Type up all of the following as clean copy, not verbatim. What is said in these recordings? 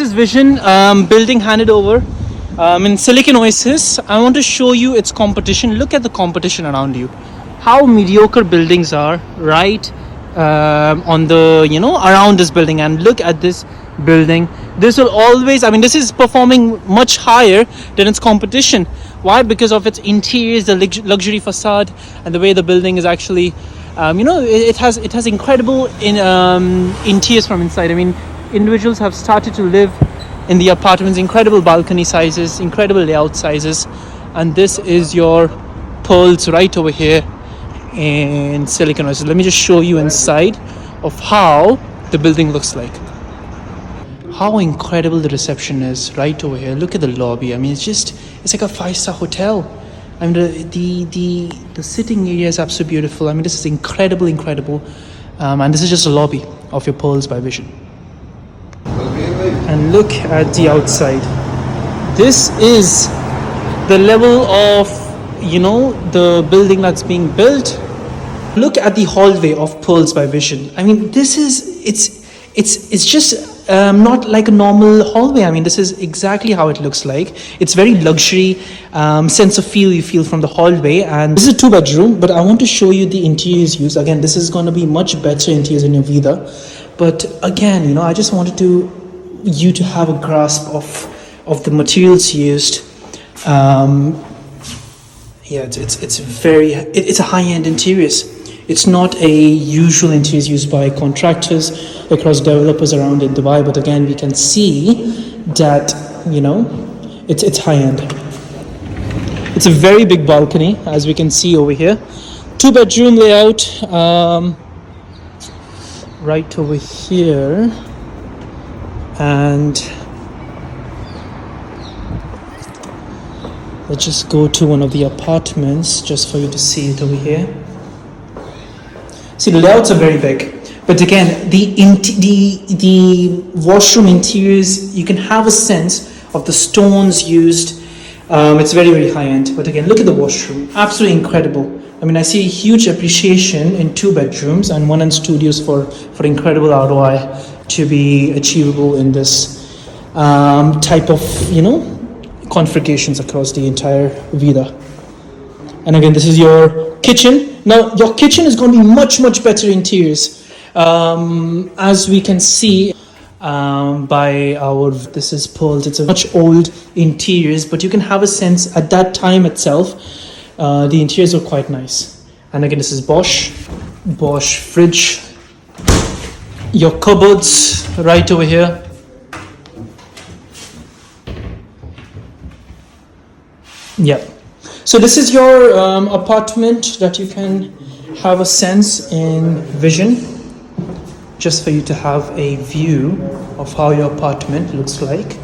this is Vision building handed over in Silicon Oasis. I want to show you its competition. Look at the competition around you. How mediocre buildings are right on the, around this building. And look at this building. This will always, this is performing much higher than its competition. Why? Because of its interiors, the luxury facade, and the way the building is actually, it has incredible interiors from inside. Individuals have started to live in the apartments, incredible balcony sizes, incredible layout sizes, and this is your pearls right over here in Silicon Oasis. Let me just show you inside of how the building looks like. How incredible the reception is right over here. Look at the lobby. It's like a 5-star hotel. The sitting area is absolutely beautiful. This is incredible, and this is just a lobby of your Pearls by Vision. And look at the outside. This is the level of, the building that's being built. Look at the hallway of Pearls by Vision. This is, it's just not like a normal hallway. This is exactly how it looks like. It's very luxury, sense of feel you feel from the hallway. And this is a 2-bedroom, but I want to show you the interiors used. Again, this is going to be much better interiors in your VIDA. But again, I just wanted you to have a grasp of the materials used. It's a high-end interiors. It's not a usual interiors used by contractors across developers around in Dubai, but again, we can see that, it's high-end. It's a very big balcony, as we can see over here. 2-bedroom layout, right over here. And let's just go to one of the apartments just for you to see it over here. See, the layouts are very big, but again, the washroom interiors, you can have a sense of the stones used. It's very, very high end. But again, look at the washroom, absolutely incredible. I see a huge appreciation in 2 bedrooms and 1 studios for incredible ROI to be achievable in this type of, configurations across the entire VIDA. And again, this is your kitchen. Now, your kitchen is going to be much better interiors, as we can see by this is Pearls. It's a much old interiors, but you can have a sense at that time itself, the interiors were quite nice. And again, this is Bosch fridge. Your cupboards right over here. Yeah. So this is your apartment that you can have a sense in Vision, just for you to have a view of how your apartment looks like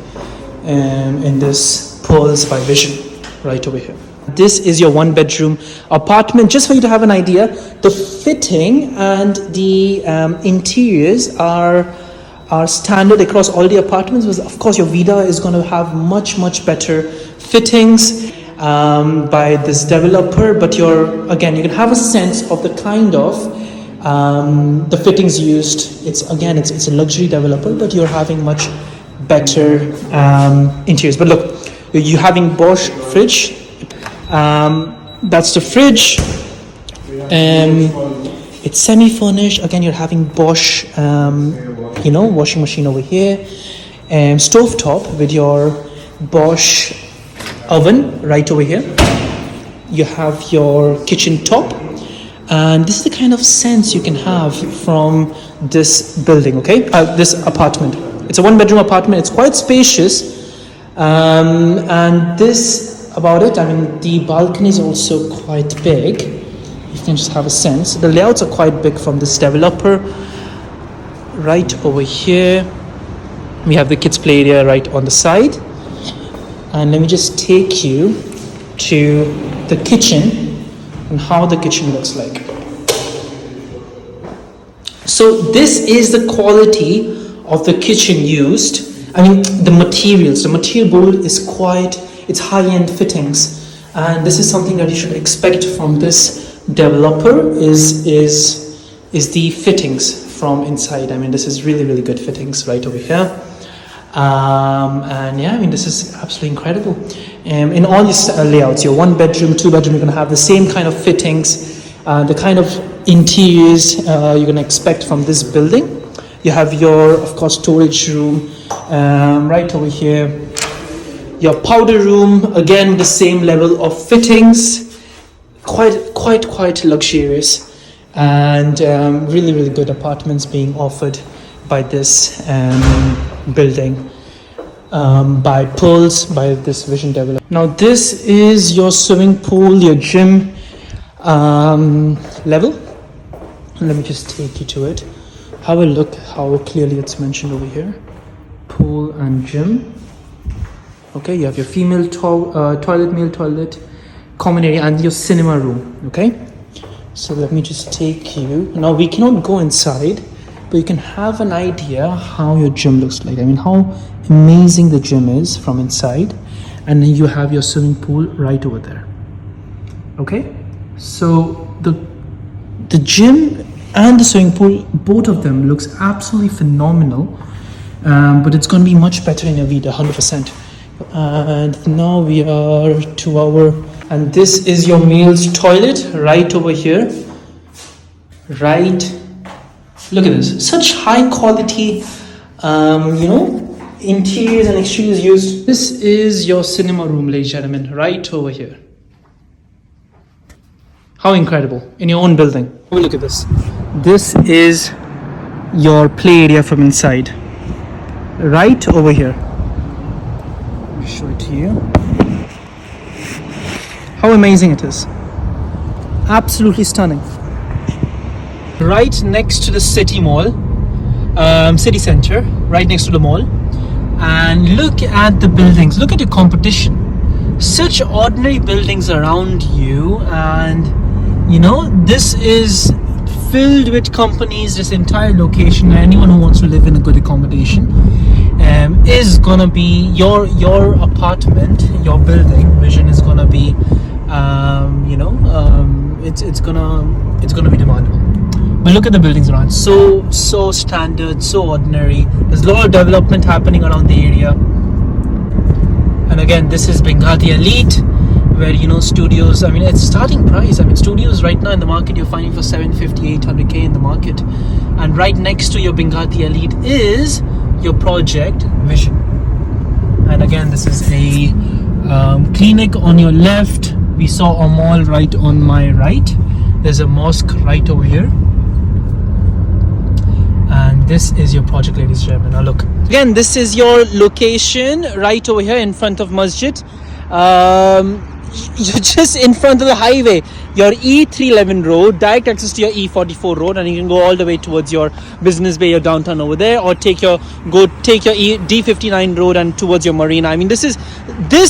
in this Pearls by Vision right over here. This is your 1-bedroom apartment, just for you to have an idea. The fitting and the interiors are standard across all the apartments. Of course, your VIDA is going to have much better fittings by this developer, but you can have a sense of the kind of the fittings used. It's a luxury developer, but you're having much better interiors. But look, you're having Bosch fridge. That's the fridge. It's semi-furnished. Again, you're having Bosch, washing machine over here. Stove top with your Bosch oven right over here. You have your kitchen top. And this is the kind of sense you can have from this building, okay? This apartment. It's a 1-bedroom apartment. It's quite spacious. And this about it, the balcony is also quite big. You can just have a sense. The layouts are quite big from this developer. Right over here, we have the kids' play area right on the side. And let me just take you to the kitchen and how the kitchen looks like. So this is the quality of the kitchen used. The materials. The material board is it's high-end fittings, and this is something that you should expect from this developer is the fittings from inside. This is really good fittings right over here. And yeah, I mean, this is absolutely incredible. In all these layouts, your 1 bedroom, 2 bedroom, you're going to have the same kind of fittings, the kind of interiors you're going to expect from this building. You have your, of course, storage room right over here. Your powder room, again with the same level of fittings. Quite luxurious, and really good apartments being offered by this building, by Pearls, by this Vision Developer. Now this is your swimming pool, your gym level. Let me just take you to it. Have a look how clearly it's mentioned over here. Pool and gym. Okay, you have your female toilet, male toilet, common area, and your cinema room. Okay, so let me just take you. Now we cannot go inside, but you can have an idea how your gym looks like. I mean, how amazing the gym is from inside. And then you have your swimming pool right over there. Okay, so the gym and the swimming pool, both of them looks absolutely phenomenal, but it's going to be much better in your VIDA, 100%. And now we are to our, and this is your male's toilet right over here. Right, look at this, such high quality interiors and exteriors used. This is your cinema room, ladies and gentlemen, right over here. How incredible, in your own building. Oh, look at this. This is your play area from inside, right over here. Let me show it to you. How amazing it is. Absolutely stunning. Right next to the city mall, city center, right next to the mall. And look at the buildings, look at the competition. Such ordinary buildings around you, and this is filled with companies. This entire location, anyone who wants to live in a good accommodation, is gonna be your apartment, your building. Vision is gonna be, it's gonna be demandable. But look at the buildings around, so standard, so ordinary. There's a lot of development happening around the area. And again, this is Benghazi Elite, where studios, I mean, it's starting price. I mean, studios right now in the market you're finding for 750, 800k in the market. And right next to your Benghazi Elite is your project Vision. And again, this is a clinic on your left. We saw a mall right on my right. There's a mosque right over here. And this is your project, ladies and gentlemen. Now look, again, this is your location right over here in front of Masjid. You're just in front of the highway, your E311 road, direct access to your E44 road, and you can go all the way towards your Business Bay, your downtown over there, or take your D59 road and towards your marina. I mean, this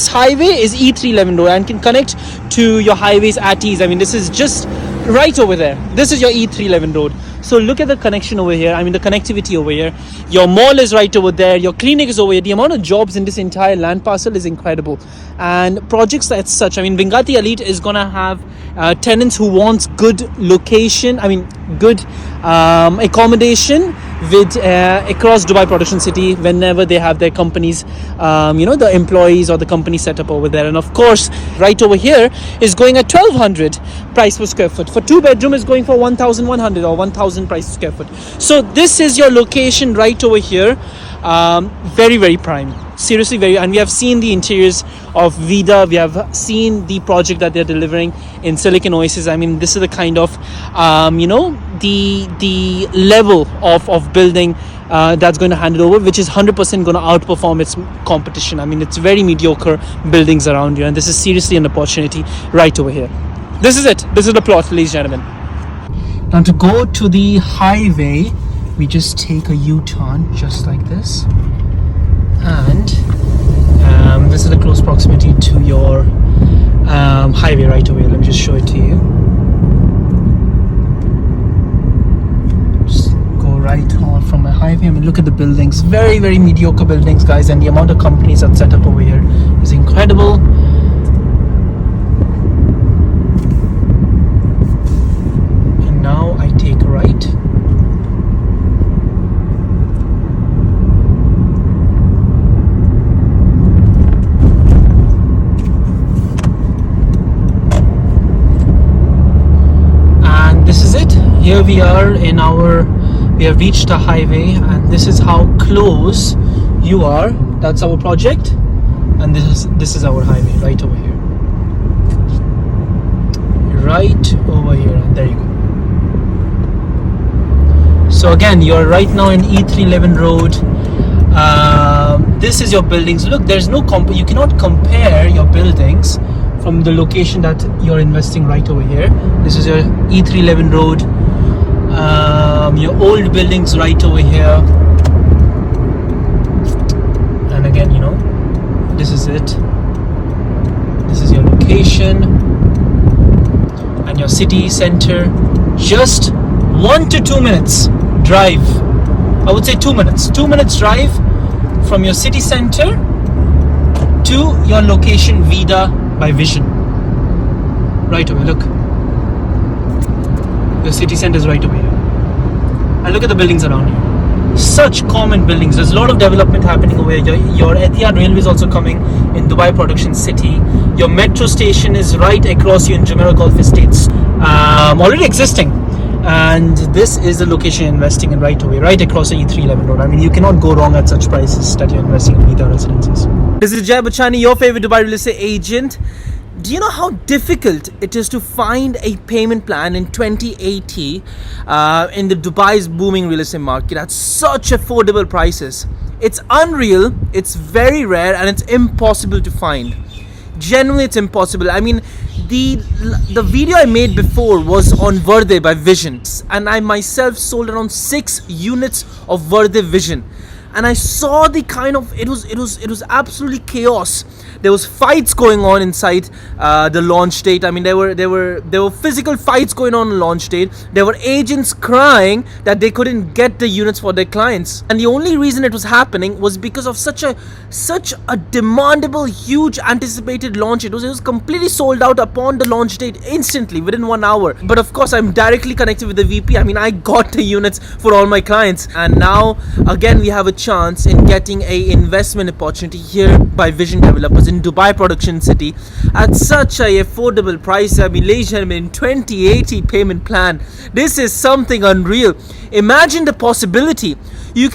highway is E311 road and can connect to your highways at ease. I mean, this is just right over there. This is your E311 road. So look at the connection over here. I mean, the connectivity over here. Your mall is right over there. Your clinic is over here. The amount of jobs in this entire land parcel is incredible. And projects as such, I mean, Benghazi Elite is going to have tenants who wants good location. I mean, good accommodation with across Dubai Production City whenever they have their companies, the employees or the company set up over there. And of course, right over here is going at 1200 price per square foot. For 2 bedroom is going for 1100 or 1000 price per square foot. So this is your location right over here. Very prime, seriously very. And we have seen the interiors of VIDA. We have seen the project that they're delivering in Silicon Oasis. I mean, this is the kind of the level of building that's going to hand it over, which is 100% going to outperform its competition. I mean, it's very mediocre buildings around you, and this is seriously an opportunity right over here. This is it. This is the plot, ladies and gentlemen. Now to go to the highway, we just take a U-turn just like this, and this is the close proximity to your highway right away. Let me just show it to you. Just go right on from my highway. I mean, look at the buildings, very mediocre buildings, guys, and the amount of companies that set up over here is incredible. And now I take a right. here we are in we have reached a highway, and this is how close you are. That's our project, and this is our highway right over here. Right over here, and there you go. So again, you're right now in E311 road. This is your buildings. Look, there's no you cannot compare your buildings from the location that you're investing right over here. This is your E311 road. Your old buildings right over here. And again, you know, this is it. This is your location and your city center. Just 1 to 2 minutes drive. I would say 2 minutes. 2 minutes drive from your city center to your location, VIDA by Vision. Right away, look. Your city center is right over here. And look at the buildings around you. Such common buildings. There's a lot of development happening over here. Your Etihad railway is also coming in Dubai Production City. Your metro station is right across you in Jumeirah Golf Estates. Already existing. And this is the location you're investing in right away, right across the E311 road. I mean, you cannot go wrong at such prices that you're investing in VIDA residences. This is Jay Bachani, your favorite Dubai real estate agent. Do you know how difficult it is to find a payment plan in 2080 in the Dubai's booming real estate market at such affordable prices? It's unreal, it's very rare, and it's impossible to find. Genuinely, it's impossible. I mean, the video I made before was on VIDA by Vision, and I myself sold around 6 units of VIDA Vision, and I saw the kind of it was absolutely chaos. There was fights going on inside the launch date. I mean, there were physical fights going on launch date. There were agents crying that they couldn't get the units for their clients, and the only reason it was happening was because of such a demandable, huge, anticipated launch. It was completely sold out upon the launch date instantly within 1 hour. But of course, I'm directly connected with the VP. I mean, I got the units for all my clients, and now again we have a chance in getting a investment opportunity here by Vision Developers in Dubai Production City at such a affordable price. I mean, ladies and gentlemen, 2080 payment plan. This is something unreal. Imagine the possibility. You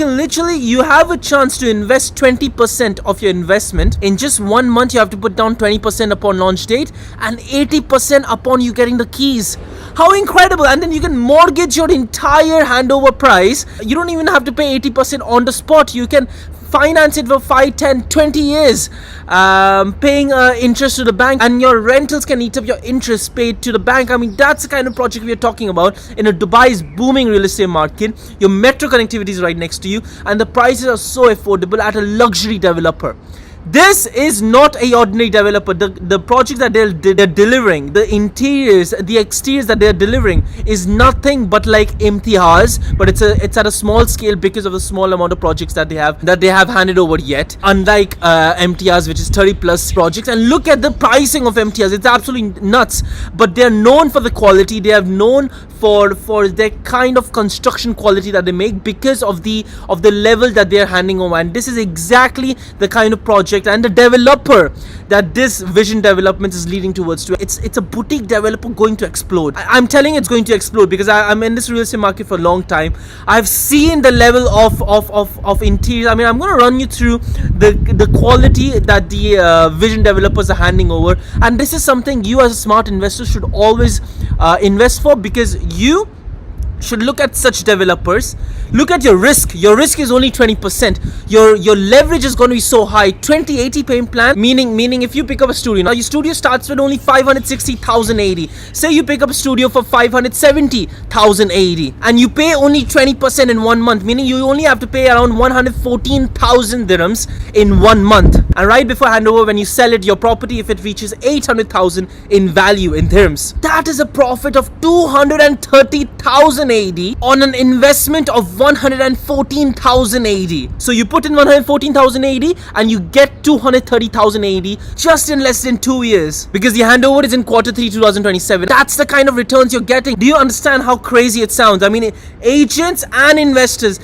have a chance to invest 20% of your investment. In just 1 month, you have to put down 20% upon launch date and 80% upon you getting the keys. How incredible. And then you can mortgage your entire handover price. You don't even have to pay 80% on the spot. You can finance it for 5, 10, 20 years, paying interest to the bank, and your rentals can eat up your interest paid to the bank. I mean, that's the kind of project we are talking about in a Dubai's booming real estate market. Your metro connectivity is right next to you, and the prices are so affordable at a luxury developer. This is not a ordinary developer. The project that they're delivering, the interiors, the exteriors that they're delivering is nothing but like Imtihaz, but it's at a small scale because of the small amount of projects that they have handed over yet. Unlike Imtihaz, which is 30 plus projects, and look at the pricing of Imtihaz. It's absolutely nuts. But they're known for the quality. They are known for their kind of construction quality that they make because of the level that they are handing over. And this is exactly the kind of project and the developer that this Vision Development is leading towards. It's a boutique developer going to explode. I'm telling you, it's going to explode because I'm in this real estate market for a long time. I've seen the level of interior. I mean, I'm going to run you through the quality that the Vision developers are handing over, and this is something you as a smart investor should always invest for, because you should look at such developers. Look at your risk. Your risk is only 20%. Your leverage is going to be so high. 2080 payment plan, meaning if you pick up a studio, now your studio starts with only 560,000 AED. Say you pick up a studio for 570,000 AED, and you pay only 20% in 1 month, meaning you only have to pay around 114,000 dirhams in 1 month. And right before handover, when you sell it, your property, if it reaches 800,000 in value in dirhams, that is a profit of 230,000 AED on an investment of 114,000 AED. So you put in 114,000 AED and you get 230,000 AED just in less than 2 years, because the handover is in Q3 2027. That's the kind of returns you're getting. Do you understand how crazy it sounds? I mean, agents and investors,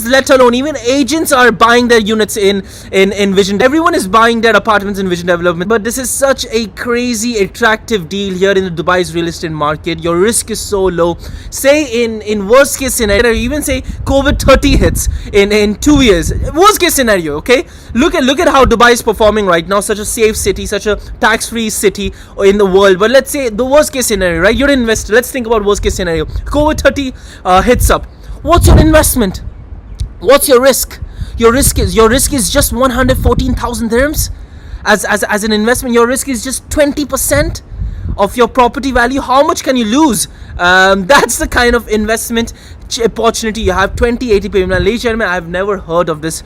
let alone even agents are buying their units in Vision. Everyone is buying their apartments in Vision Development. But this is such a crazy attractive deal here in the Dubai's real estate market. Your risk is so low. Say in worst case scenario, even say COVID 30 hits in 2 years, worst case scenario, okay, look at how Dubai is performing right now, such a safe city, such a tax free city in the world. But let's say the worst case scenario, right? You're an investor, let's think about worst case scenario, COVID 30 hits up. What's your investment? What's your risk? Your risk is just 114,000 dirhams. As an investment, your risk is just 20% of your property value. How much can you lose? That's the kind of investment opportunity you have. 2080 payment plan. Ladies and gentlemen, I've never heard of this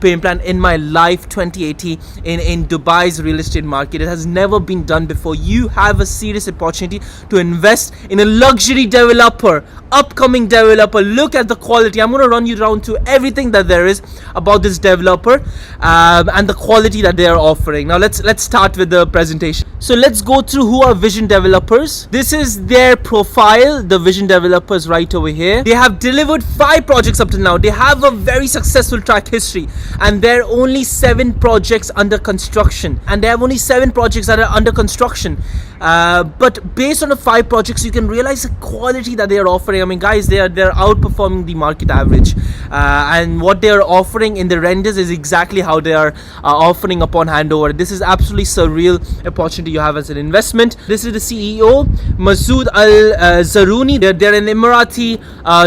payment plan in my life. 2080 in Dubai's real estate market. It has never been done before. You have a serious opportunity to invest in a luxury developer, upcoming developer. Look at the quality. I'm going to run you down to everything that there is about this developer and the quality that they are offering. Now let's start with the presentation. So let's go through who are Vision developers. This is their profile, the Vision developers right over here. They have delivered 5 projects up to now. They have a very successful track history, and there are only 7 projects under construction, and they have only 7 projects that are under construction. But based on the 5 projects, you can realize the quality that they are offering. I mean, guys, they're outperforming the market average, and what they are offering in the renders is exactly how they are offering upon handover. This is absolutely surreal opportunity you have as an investment. This is the CEO, Masood Al Zaruni. They're an Emirati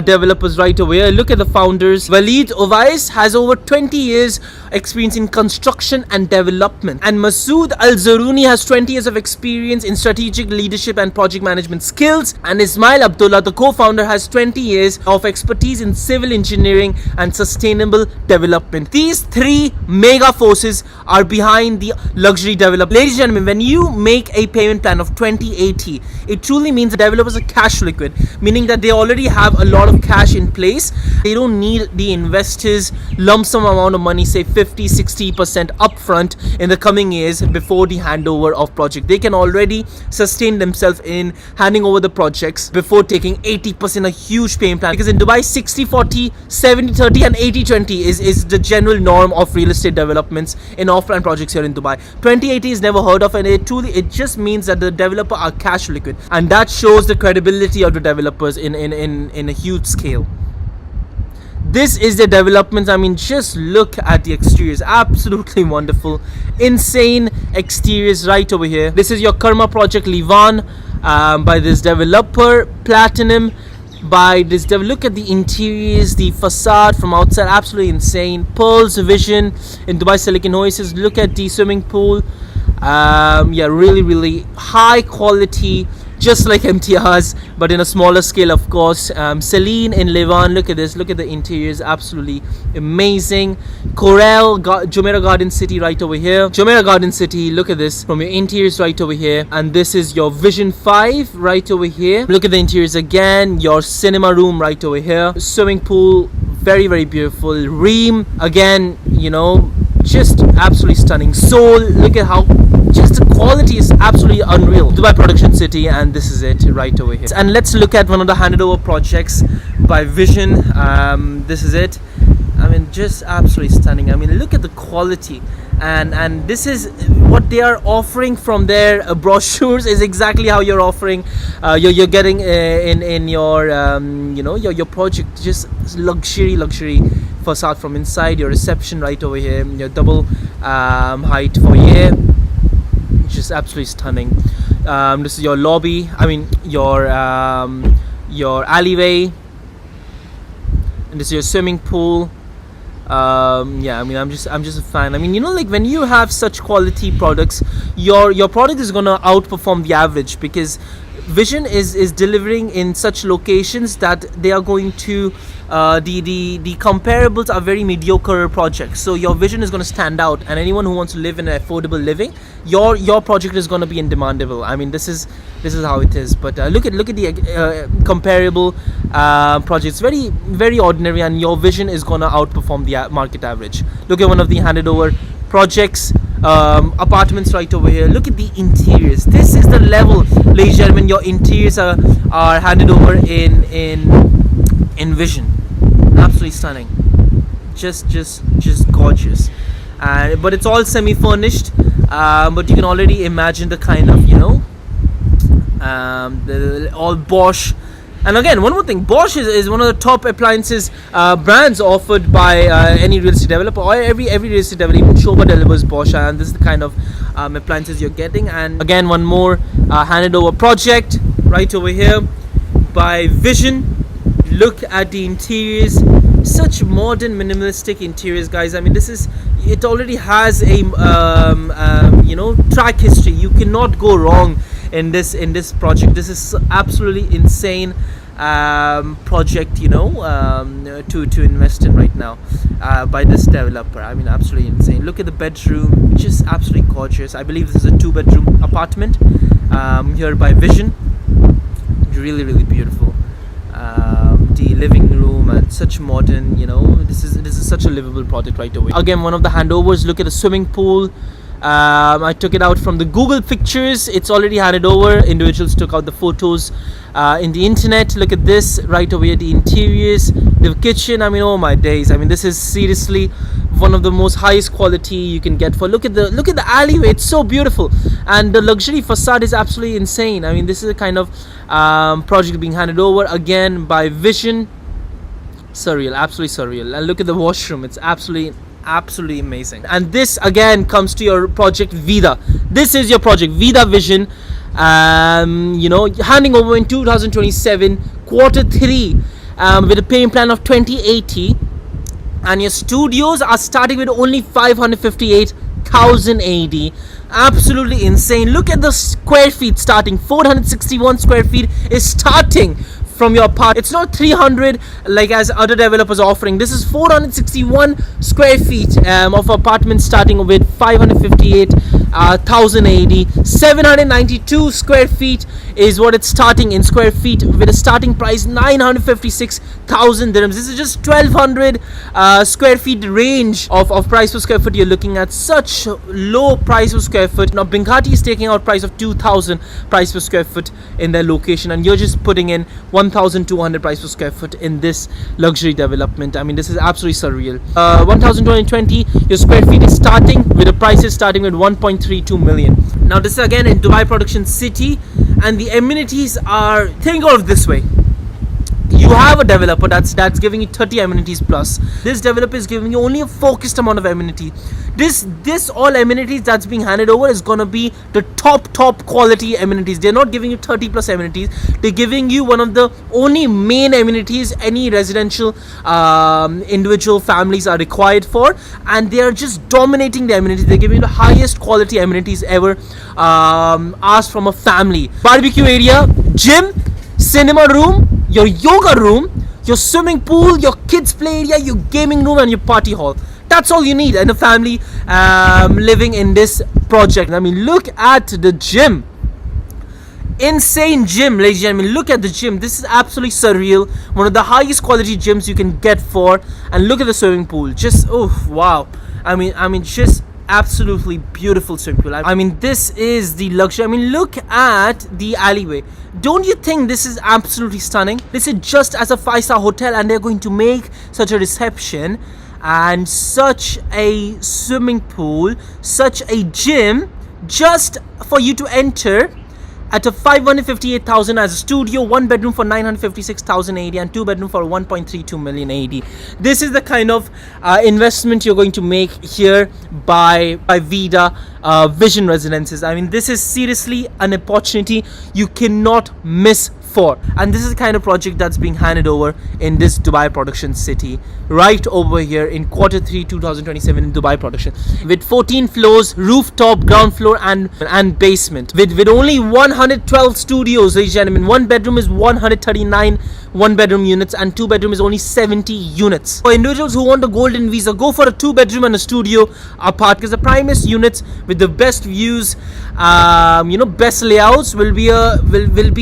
developers right over here. Look at the founders. Walid Ovais has over 20 years experience in construction and development, and Masood Al Zaruni has 20 years of experience in strategic leadership and project management skills, and Ismail Abdullah, the co-founder, has 20 years of expertise in civil engineering and sustainable development. These 3 mega forces are behind the luxury development. Ladies and gentlemen, when you make a payment plan of 2080, it truly means the developers are cash liquid, meaning that they already have a lot of cash in place. They don't need the investors lump sum amount of money, say 50-60% upfront in the coming years before the handover of project. They can already sustain themselves in handing over the projects before taking 80%, a huge payment plan. Because in Dubai, 60-40, 70-30 and 80-20 is the general norm of real estate developments in offline projects here in Dubai. 2080 is never heard of, and it just means that the developer are cash liquid, and that shows the credibility of the developers in a huge scale. This is the developments. I mean, just look at the exteriors. Absolutely wonderful. Insane exteriors right over here. This is your Karma project, Livan, by this developer. Platinum by this look at the interiors, the facade from outside, absolutely insane. Pearl's Vision in Dubai Silicon Oasis. Look at the swimming pool. Yeah, really high quality, just like MTR's, but in a smaller scale, of course. Celine in Levan, look at this, look at the interiors, absolutely amazing. Corel, Jumeirah Garden City right over here. Jumeirah Garden City, look at this, from your interiors right over here. And this is your Vision 5 right over here. Look at the interiors again, your cinema room right over here. Swimming pool, very beautiful. Reem, again, you know, just absolutely stunning. Soul, look at how just the quality is absolutely unreal. Dubai Production City, and this is it right over here. And let's look at one of the handed over projects by Vision. This is it. I mean, just absolutely stunning. I mean, look at the quality, and this is what they are offering from their brochures is exactly how you're offering. You're getting in your you know, your project, just luxury facade from inside. Your reception right over here, your double height foyer, just absolutely stunning. This is your lobby, I mean your alleyway, and this is your swimming pool. Yeah, I mean, I'm just a fan. I mean, you know, like when you have such quality products, your product is gonna outperform the average, because Vision is delivering in such locations that they are going to the comparables are very mediocre projects. So your Vision is going to stand out, and anyone who wants to live in an affordable living, your project is going to be in demandable. I mean, this is how it is. But look at the comparable projects, very ordinary, and your Vision is going to outperform the market average. Look at one of the handed over projects, apartments right over here. Look at the interiors. This is the level, ladies and gentlemen, your interiors are handed over in Vision. Absolutely stunning, just gorgeous. But it's all semi-furnished, but you can already imagine the kind of, you know, all Bosch And again, one more thing, Bosch is one of the top appliances brands offered by any real estate developer, or every real estate developer. Even Shoba delivers Bosch, and this is the kind of appliances you're getting. And again, one more Handover project right over here by Vision. Look at the interiors, such modern minimalistic interiors, guys. I mean, it already has a track history. You cannot go wrong in this project. This is absolutely insane project, to invest in right now by this developer. I mean, absolutely insane. Look at the bedroom, just absolutely gorgeous. I believe this is a 2-bedroom apartment here by Vision. Really, really beautiful. The living room and such modern, this is such a livable project right away. Again, one of the handovers. Look at the swimming pool. I took it out from the Google pictures. It's already handed over. Individuals took out the photos in the internet. Look at this right over here, the interiors, the kitchen. I mean, oh my days. I mean, this is seriously one of the most highest quality you can get for. Look at the alleyway. It's so beautiful, and the luxury facade is absolutely insane. I mean, this is a kind of project being handed over again by Vision. Surreal, absolutely surreal. And look at the washroom. It's absolutely amazing. And this again comes to your project VIDA. This is your project VIDA Vision, handing over in 2027 Q3 with a payment plan of 2080, and your studios are starting with only 558,000 AED. Absolutely insane. Look at the square feet starting. 461 square feet is starting from your part. It's not 300 like as other developers are offering. This is 461 square feet of apartments starting with 558,000 AED. 792 square feet is what it's starting in square feet, with a starting price 956,000 dirhams. This is just 1200 square feet range of price per square foot. You're looking at such low price per square foot. Now Benghazi is taking out price of 2,000 price per square foot in their location, and you're just putting in 1,200 price per square foot in this luxury development. I mean, this is absolutely surreal. 1,220 your square feet is starting with the prices starting with 1.32 million. Now this is again in Dubai Production City, and the amenities are, think of it this way. You have a developer that's giving you 30 amenities plus. This developer is giving you only a focused amount of amenity. This all amenities that's being handed over is gonna be the top quality amenities. They're not giving you 30 plus amenities. They're giving you one of the only main amenities any residential individual families are required for, and they are just dominating the amenities. They're giving you the highest quality amenities ever asked from a family. Barbecue area, gym, cinema room, your yoga room, your swimming pool, your kids play area, your gaming room, and your party hall. That's all you need in a family living in this project. I mean, look at the gym. Insane gym, ladies and gentlemen. Look at the gym. This is absolutely surreal. One of the highest quality gyms you can get for. And look at the swimming pool. Just, oh wow. I mean, just absolutely beautiful swimming pool. I mean, this is the luxury. I mean, look at the alleyway. Don't you think this is absolutely stunning? This is just as a 5-star hotel, and they're going to make such a reception and such a swimming pool, such a gym, just for you to enter at a 558,000 as a studio, 1 bedroom for 956,000 AED, and 2 bedroom for 1.32 million AED. This is the kind of investment you're going to make here by VIDA Vision Residences. I mean, this is seriously an opportunity you cannot miss for, and this is the kind of project that's being handed over in this Dubai Production City right over here in Q3 2027 in Dubai Production, with 14 floors, rooftop, ground floor, and basement, with only 112 studios, ladies and gentlemen. 1 bedroom is 139 1-bedroom units, and 2-bedroom is only 70 units. For individuals who want a golden visa, go for a 2-bedroom and a studio apart, because the primest units with the best views, best layouts will be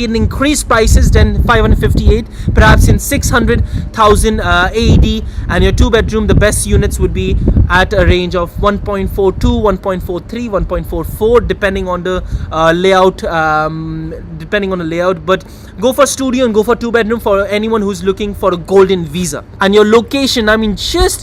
in increased prices than 558, perhaps in 600,000 AED, and your 2-bedroom, the best units would be at a range of 1.42, 1.43, 1.44, depending on the layout. But go for studio and go for 2-bedroom for anyone who's looking for a golden visa. And your location, I mean,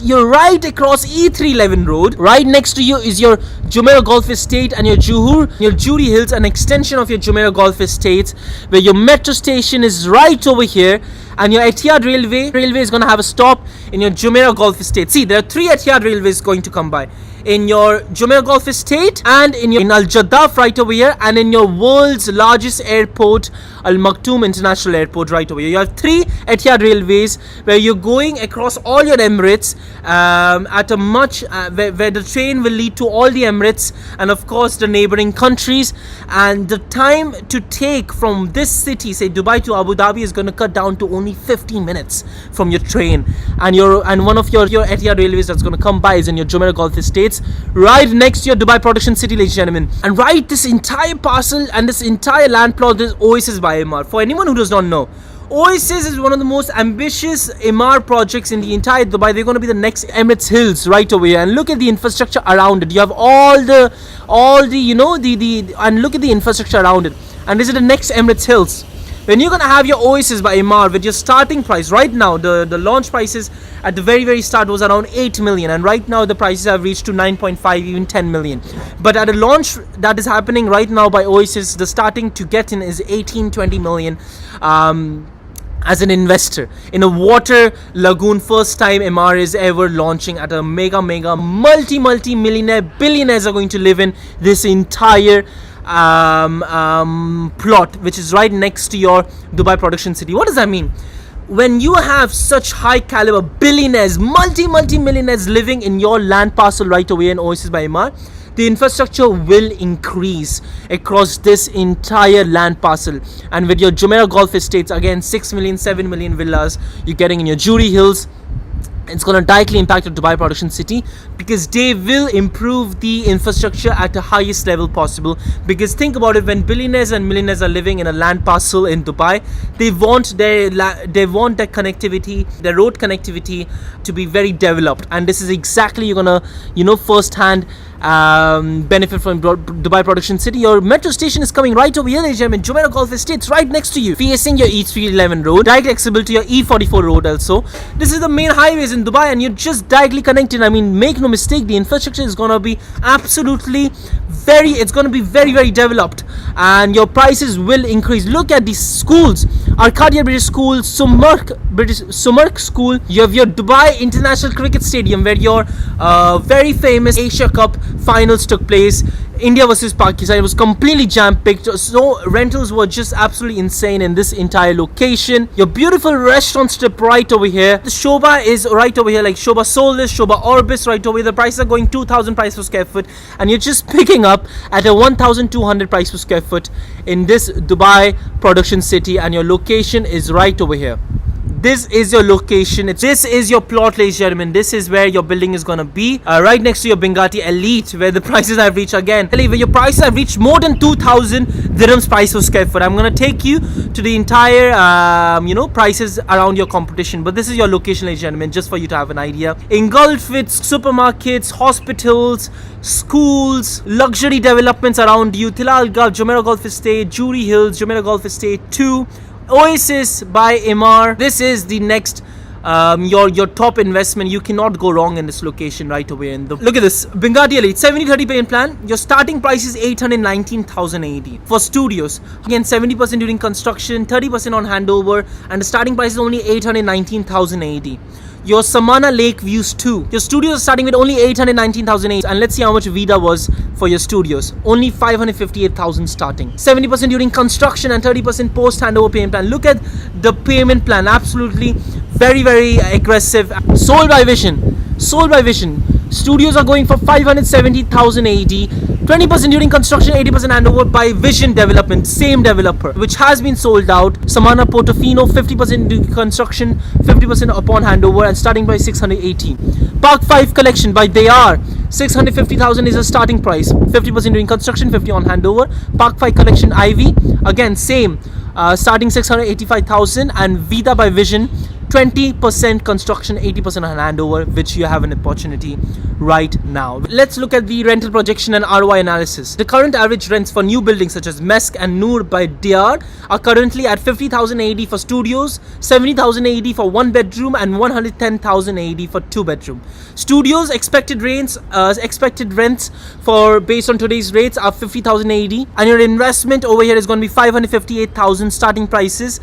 you're right across E311 road. Right next to you is your Jumeirah Golf Estate and your Juhur, your Juri Hills, an extension of your Jumeirah Golf Estates, where your metro station station is right over here, and your Etihad railway is going to have a stop in your Jumeirah Golf Estate. See, there are 3 Etihad railways going to come by. In your Jumeirah Golf Estate, and in Al Jaddaf right over here, and in your world's largest airport, Al Maktoum International Airport right over here. You have 3 Etihad railways where you're going across all your Emirates at a much where the train will lead to all the Emirates and of course the neighboring countries, and the time to take from this city, say Dubai to Abu Dhabi, is going to cut down to only 15 minutes from your train. And one of your Etihad railways that's going to come by is in your Jumeirah Golf Estates, right next to your Dubai production city, ladies and gentlemen. And right, this entire parcel and this entire land plot is Oasis by Emaar. For anyone who does not know, Oasis is one of the most ambitious Emaar projects in the entire Dubai. They're going to be the next Emirates Hills right over here, and look at the infrastructure around it. You have all the and look at the infrastructure around it, and this is the next Emirates Hills. When you're going to have your Oasis by Emaar with your starting price, right now the launch prices at the very start was around 8 million, and right now the prices have reached to 9.5, even 10 million. But at a launch that is happening right now by Oasis, the starting to get in is 18-20 million as an investor in a water lagoon. First time Emaar is ever launching at a mega multi-millionaire billionaires are going to live in this entire plot, which is right next to your Dubai production city. What does that mean? When you have such high caliber billionaires, multi-millionaires living in your land parcel right away in Oasis by Emaar, the infrastructure will increase across this entire land parcel. And with your Jumeirah Golf Estates, again 6 million, 7 million villas you're getting in your Jury Hills, it's going to directly impact your Dubai production city, because they will improve the infrastructure at the highest level possible. Because think about it, when billionaires and millionaires are living in a land parcel in Dubai, they want their connectivity, their road connectivity to be very developed, and this is exactly you're gonna firsthand benefit from Dubai production city. Your metro station is coming right over here, ladies and gentlemen. Jumeirah Golf Estates right next to you, facing your E311 road, directly accessible to your E44 road also. This is the main highways in Dubai, and you're just directly connected. I mean, make no mistake, the infrastructure is going to be absolutely very developed, and your prices will increase. Look at these schools: Arcadia British School, Sumark School. You have your Dubai International Cricket Stadium, where your very famous Asia Cup finals took place. India versus Pakistan. It was completely jam-packed, so rentals were just absolutely insane in this entire location. Your beautiful restaurant strip right over here. The Shoba is right over here, like Shoba Solis, Shoba Orbis right over here. The prices are going 2,000 price per square foot, and you're just picking up at a 1,200 price per square foot in this Dubai production city, and your location is right over here. This is your location. This is your plot, ladies and gentlemen. This is where your building is going to be, right next to your Bengati Elite, where the prices have reached again. Where your prices have reached more than 2,000 dirhams price per square foot. I'm going to take you to the entire, prices around your competition. But this is your location, ladies and gentlemen, just for you to have an idea. Engulfed with supermarkets, hospitals, schools, luxury developments around you. Tilal Gulf, Jumeirah Golf Estate, Jury Hills, Jumeirah Golf Estate 2. Oasis by Emaar. This is the next your top investment. You cannot go wrong in this location right away. Look at this Bengati Elite 70-30 payment plan. Your starting price is 819,000 AED for studios. Again, 70% during construction, 30% on handover, and the starting price is only 819,000 AED. Your Samana Lake Views 2. Your studios are starting with only 819,000 AED, and let's see how much VIDA was for your studios. Only 558,000 starting. 70% during construction and 30% post handover payment plan. Look at the payment plan. Absolutely very aggressive. Sold by Vision. Studios are going for 570,000 AED. 20% during construction, 80% handover by Vision Development, same developer, which has been sold out. Samana Portofino, 50% during construction, 50% upon handover, and starting by 680. Park 5 collection by They Are, 650,000 is a starting price, 50% during construction, 50 on handover. Park 5 collection Ivy, again same, starting 685,000, and VIDA by Vision, 20% construction, 80% on handover, which you have an opportunity right now. Let's look at the rental projection and ROI analysis. The current average rents for new buildings such as Mesk and Noor by DR are currently at 50,000 AED for studios, 70,000 AED for one bedroom, and 110,000 AED for two bedroom. Studios expected rents for based on today's rates are 50,000 AED, and your investment over here is going to be 558,000 starting prices.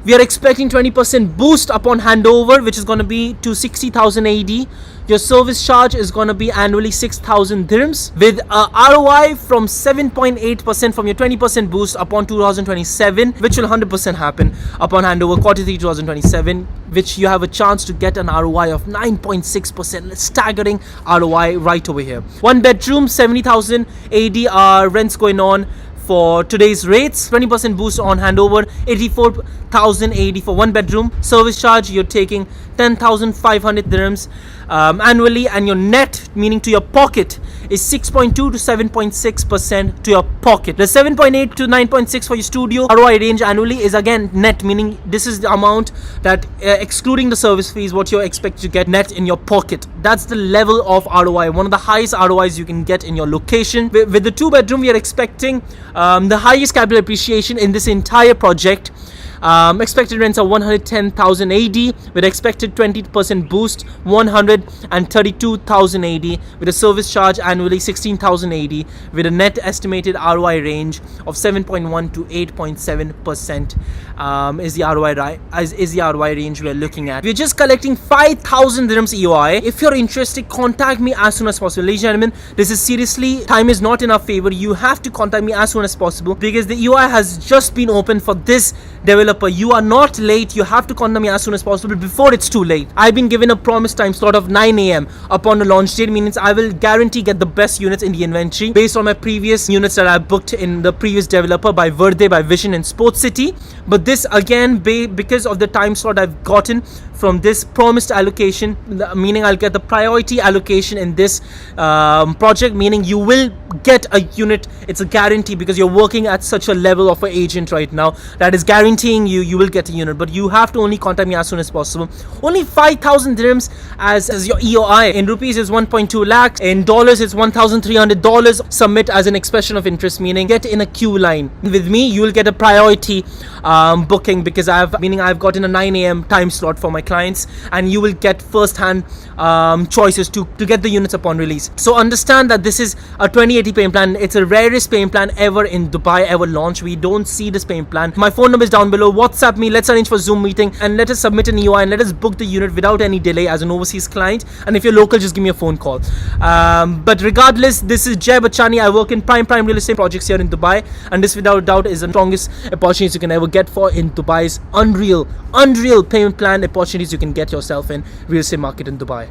We are expecting 20% boost upon handover, which is going to be to 60,000 AED. Your service charge is going to be annually 6,000 dirhams with a ROI from 7.8% from your 20% boost upon 2027, which will 100% happen upon handover Q3 2027, which you have a chance to get an ROI of 9.6%. Staggering ROI right over here. One bedroom, 70,000 AED rents going on for today's rates. 20% boost on handover, 84,000 AED for one bedroom. Service charge, you're taking 10,500 dirhams annually, and your net, meaning to your pocket, is 6.2 to 7.6% to your pocket. The 7.8 to 9.6 for your studio ROI range annually is again net, meaning this is the amount that excluding the service fees, what you expect to get net in your pocket. That's the level of ROI, one of the highest ROIs you can get in your location. With the two bedroom, we are expecting the highest capital appreciation in this entire project. Expected rents are 110,000 AED with expected 20% boost, 132,000 AED with a service charge annually 16,000 AED with a net estimated ROI range of 7.1 to 8.7% is the ROI range we are looking at. We're just collecting 5,000 dirhams EOI. If you're interested, contact me as soon as possible. Ladies and gentlemen, this is seriously, time is not in our favor. You have to contact me as soon as possible because the EOI has just been opened for this developer. You are not late. You have to contact me as soon as possible before it's too late. I've been given a promised time slot of 9 a.m. upon the launch date, means I will guarantee get the best units in the inventory based on my previous units that I booked in the previous developer by VIDA, by Vision and Sports City. But this again, because of the time slot I've gotten from this promised allocation, meaning I'll get the priority allocation in this project, meaning you will get a unit. It's a guarantee because you're working at such a level of an agent right now that is guaranteeing you will get a unit. But you have to only contact me as soon as possible. Only 5,000 dirhams as your EOI. In rupees is 1.2 lakhs. In dollars it's $1,300. Submit as an expression of interest, meaning get in a queue line. With me you will get a priority booking because I've gotten a 9 a.m. time slot for my clients, and you will get first hand choices to get the units upon release. So understand that this is a 2080 payment plan. It's a rarest payment plan ever in Dubai, ever launched. We don't see this payment plan. My phone number is down below. WhatsApp me, let's arrange for Zoom meeting and let us submit an EOI and let us book the unit without any delay as an overseas client. And if you're local, just give me a phone call. But regardless, this is Jay Bachani. I work in prime real estate projects here in Dubai, and this without doubt is the strongest opportunities you can ever get for in Dubai's unreal payment plan opportunities you can get yourself in real estate market in Dubai.